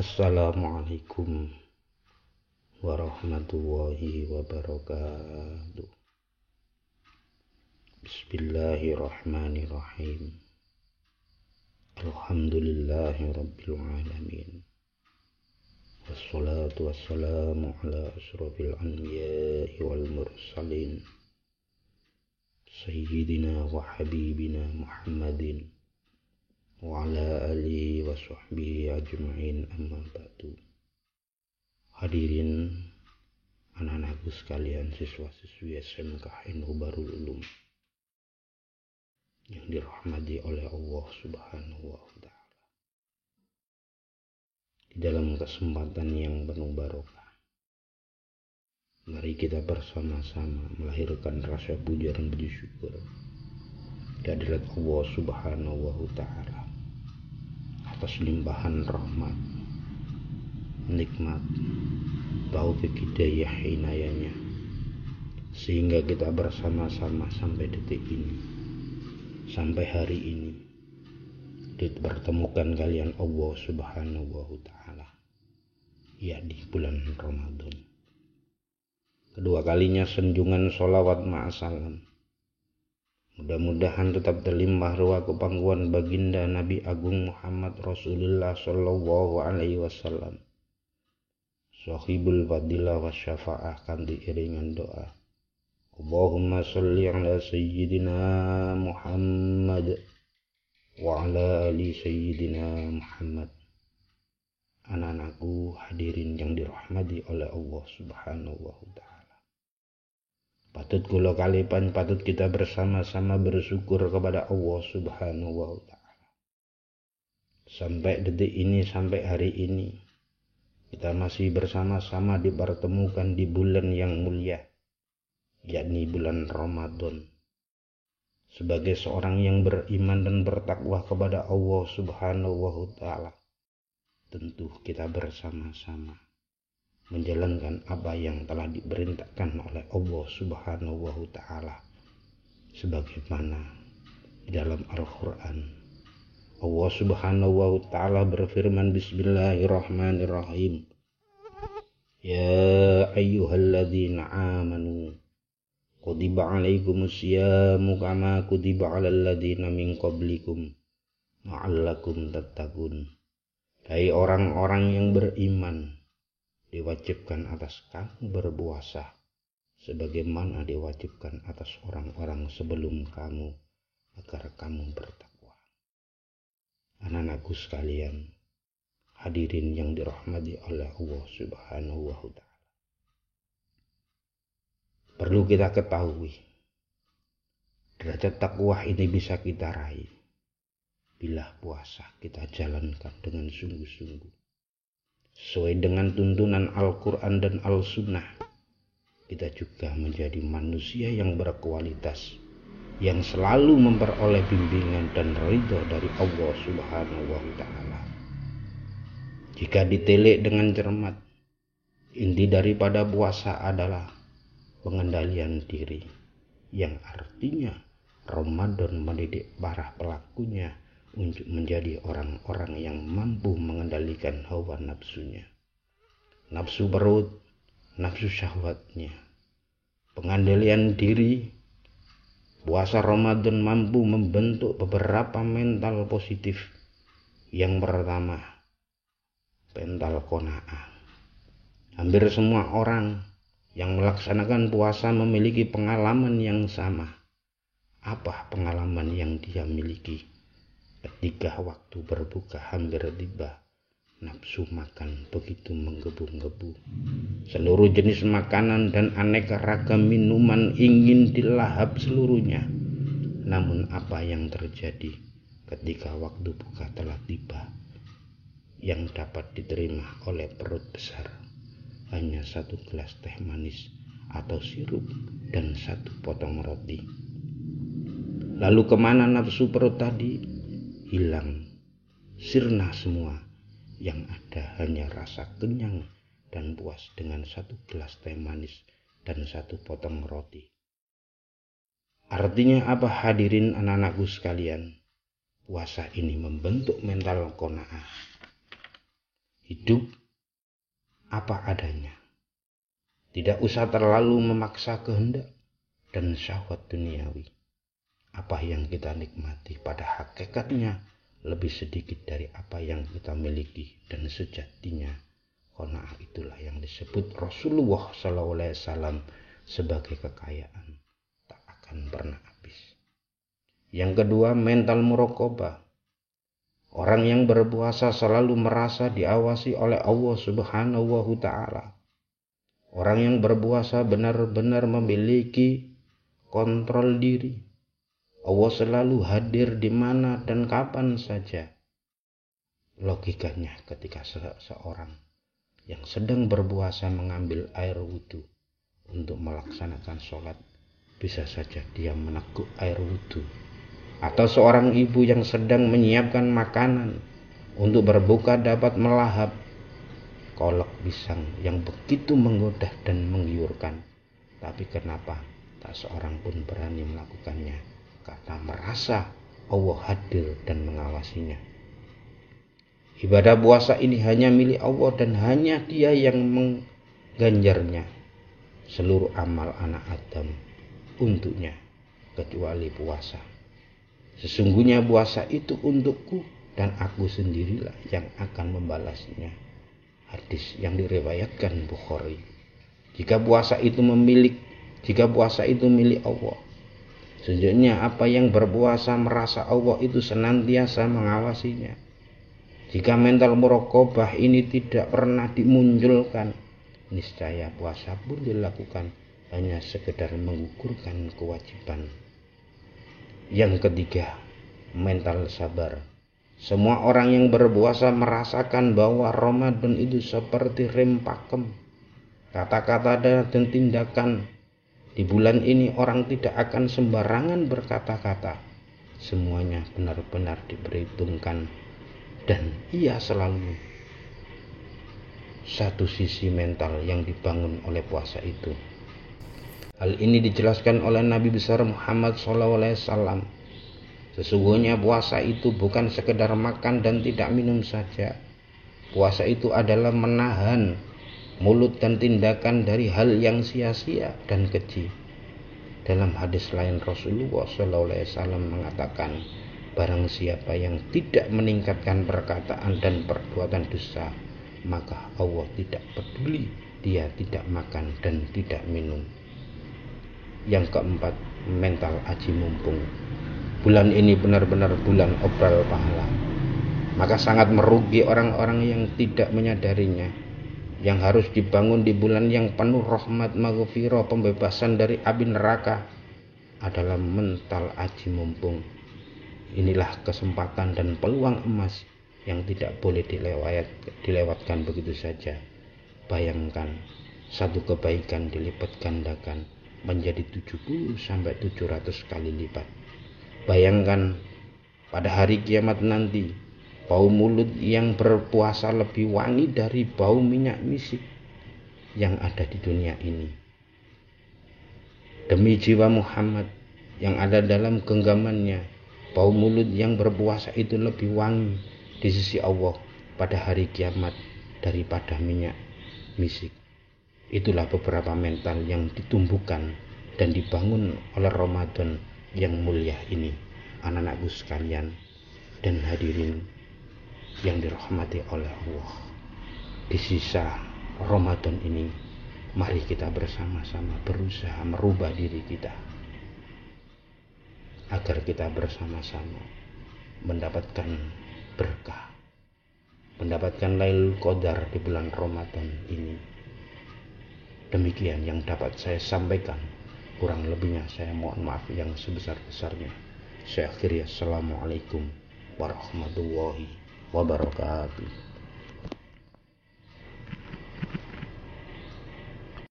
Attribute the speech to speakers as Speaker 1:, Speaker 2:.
Speaker 1: Assalamualaikum warahmatullahi wabarakatuh. Bismillahirrahmanirrahim. Alhamdulillahi rabbil alamin. Wassalatu wassalamu ala asrofil anbiya'i wal mursalin, Sayyidina wa habibina Muhammadin wa ala alihi wa sahbihi ajma'in, amma ba'du. Hadirin anak-anakku sekalian, siswa-siswi SMK Darul Ulum yang dirahmati oleh Allah Subhanahu wa ta'ala. Di dalam kesempatan yang penuh barokah, mari kita bersama-sama melahirkan rasa puja dan puji syukur kehadirat Allah Subhanahu wa ta'ala atas limpahan rahmat, nikmat, taufik hidayah inayahnya, sehingga kita bersama-sama sampai detik ini, sampai hari ini dipertemukan kalian Allah Subhanahu wa ta'ala, ya di bulan Ramadan. Kedua kalinya sanjungan sholawat ma'asalam mudah-mudahan tetap terlimpah ruah kepangkuan baginda Nabi Agung Muhammad Rasulullah Sallallahu Alaihi Wasallam, sahibul fadilah wa syafa'ah, kanti iringan doa Allahumma sholli ala sayyidina Muhammad wa ala ali sayyidina Muhammad. Anak-anakku hadirin yang dirahmati oleh Allah Subhanahu wa ta'ala, patut kula kalipan, patut kita bersama-sama bersyukur kepada Allah Subhanahu wa ta'ala. Sampai detik ini, sampai hari ini, kita masih bersama-sama dipertemukan di bulan yang mulia, yakni bulan Ramadan. Sebagai seorang yang beriman dan bertakwa kepada Allah Subhanahu wa ta'ala, tentu kita bersama-sama menjalankan apa yang telah diperintahkan oleh Allah Subhanahu wa ta'ala, sebagaimana di dalam Al-Quran Allah Subhanahu wa ta'ala berfirman, Bismillahirrahmanirrahim, Ya ayyuhalladzina amanu kutiba alaikumus syamu kama kutiba alal ladzina min qablikum la'allakum tattaqun. Hai orang-orang yang beriman, diwajibkan atas kamu berpuasa sebagaimana diwajibkan atas orang-orang sebelum kamu agar kamu bertakwa. Anak-anakku sekalian, hadirin yang dirahmati oleh Allah Subhanahu wa ta'ala, perlu kita ketahui derajat takwa ini bisa kita raih bila puasa kita jalankan dengan sungguh-sungguh sesuai dengan tuntunan Al-Quran dan Al-Sunnah. Kita juga menjadi manusia yang berkualitas, yang selalu memperoleh bimbingan dan ridho dari Allah Subhanahu wa ta'ala. Jika ditelik dengan cermat, inti daripada puasa adalah pengendalian diri, yang artinya Ramadan mendidik para pelakunya untuk menjadi orang-orang yang mampu mengendalikan hawa nafsunya, nafsu perut, nafsu syahwatnya. Pengendalian diri, puasa Ramadan mampu membentuk beberapa mental positif. Yang pertama, mental qanaah. Hampir semua orang yang melaksanakan puasa memiliki pengalaman yang sama. Apa pengalaman yang dia miliki? Ketika waktu berbuka hampir tiba, nafsu makan begitu menggebu-gebu. Seluruh jenis makanan dan aneka ragam minuman ingin dilahap seluruhnya. Namun apa yang terjadi ketika waktu buka telah tiba? Yang dapat diterima oleh perut besar hanya satu gelas teh manis atau sirup dan satu potong roti. Lalu kemana nafsu perut tadi? Hilang, sirna semua. Yang ada hanya rasa kenyang dan puas dengan satu gelas teh manis dan satu potong roti. Artinya apa hadirin anak-anakku sekalian? Puasa ini membentuk mental qanaah. Hidup apa adanya. Tidak usah terlalu memaksa kehendak dan syahwat duniawi. Apa yang kita nikmati pada hakikatnya lebih sedikit dari apa yang kita miliki, dan sejatinya qanaah itulah yang disebut Rasulullah SAW sebagai kekayaan tak akan pernah habis. Yang kedua, mental muraqabah. Orang yang berpuasa selalu merasa diawasi oleh Allah Subhanahu wa Ta'ala. Orang yang berpuasa benar-benar memiliki kontrol diri. Allah selalu hadir di mana dan kapan saja. Logikanya ketika seseorang yang sedang berpuasa mengambil air wudhu untuk melaksanakan sholat, bisa saja dia meneguk air wudhu. Atau seorang ibu yang sedang menyiapkan makanan untuk berbuka dapat melahap kolak pisang yang begitu menggoda dan menggiurkan. Tapi kenapa tak seorang pun berani melakukannya? Karena merasa Allah hadir dan mengawasinya. Ibadah puasa ini hanya milik Allah dan hanya Dia yang mengganjarnya. Seluruh amal anak Adam untuknya kecuali puasa. Sesungguhnya puasa itu untukku dan aku sendirilah yang akan membalasnya. Hadis yang diriwayatkan Bukhari. Jika puasa itu milik Allah, sejujurnya apa yang berpuasa merasa Allah itu senantiasa mengawasinya. Jika mental muraqabah ini tidak pernah dimunculkan, niscaya puasa pun dilakukan hanya sekedar menggugurkan kewajiban. Yang ketiga, mental sabar. Semua orang yang berpuasa merasakan bahwa Ramadan itu seperti rem pakem. Kata-kata dan tindakan di bulan ini orang tidak akan sembarangan berkata-kata. Semuanya benar-benar diperhitungkan dan ia selalu satu sisi mental yang dibangun oleh puasa itu. Hal ini dijelaskan oleh Nabi besar Muhammad SAW. Sesungguhnya puasa itu bukan sekedar makan dan tidak minum saja. Puasa itu adalah menahan mulut dan tindakan dari hal yang sia-sia dan keji. Dalam hadis lain Rasulullah SAW mengatakan, barang siapa yang tidak meningkatkan perkataan dan perbuatan dusta, maka Allah tidak peduli dia tidak makan dan tidak minum. Yang keempat, mental aji mumpung. Bulan ini benar-benar bulan obral pahala. Maka sangat merugi orang-orang yang tidak menyadarinya. Yang harus dibangun di bulan yang penuh rahmat, maghfirah, pembebasan dari api neraka adalah mental aji mumpung. Inilah kesempatan dan peluang emas yang tidak boleh dilewatkan begitu saja. Bayangkan, satu kebaikan dilipat gandakan menjadi 70-700 kali lipat. Bayangkan pada hari kiamat nanti, bau mulut yang berpuasa lebih wangi dari bau minyak misik yang ada di dunia ini. Demi jiwa Muhammad yang ada dalam genggamannya, bau mulut yang berpuasa itu lebih wangi di sisi Allah pada hari kiamat daripada minyak misik. Itulah beberapa mental yang ditumbuhkan dan dibangun oleh Ramadan yang mulia ini, anak-anakku sekalian dan hadirin yang dirahmati oleh Allah. Di sisa Ramadan ini, mari kita bersama-sama berusaha merubah diri kita agar kita bersama-sama mendapatkan berkah, mendapatkan Lailatul Qadar di bulan Ramadan ini. Demikian yang dapat saya sampaikan. Kurang lebihnya saya mohon maaf yang sebesar-besarnya. Saya akhiri, assalamualaikum warahmatullahi wabarakatuh.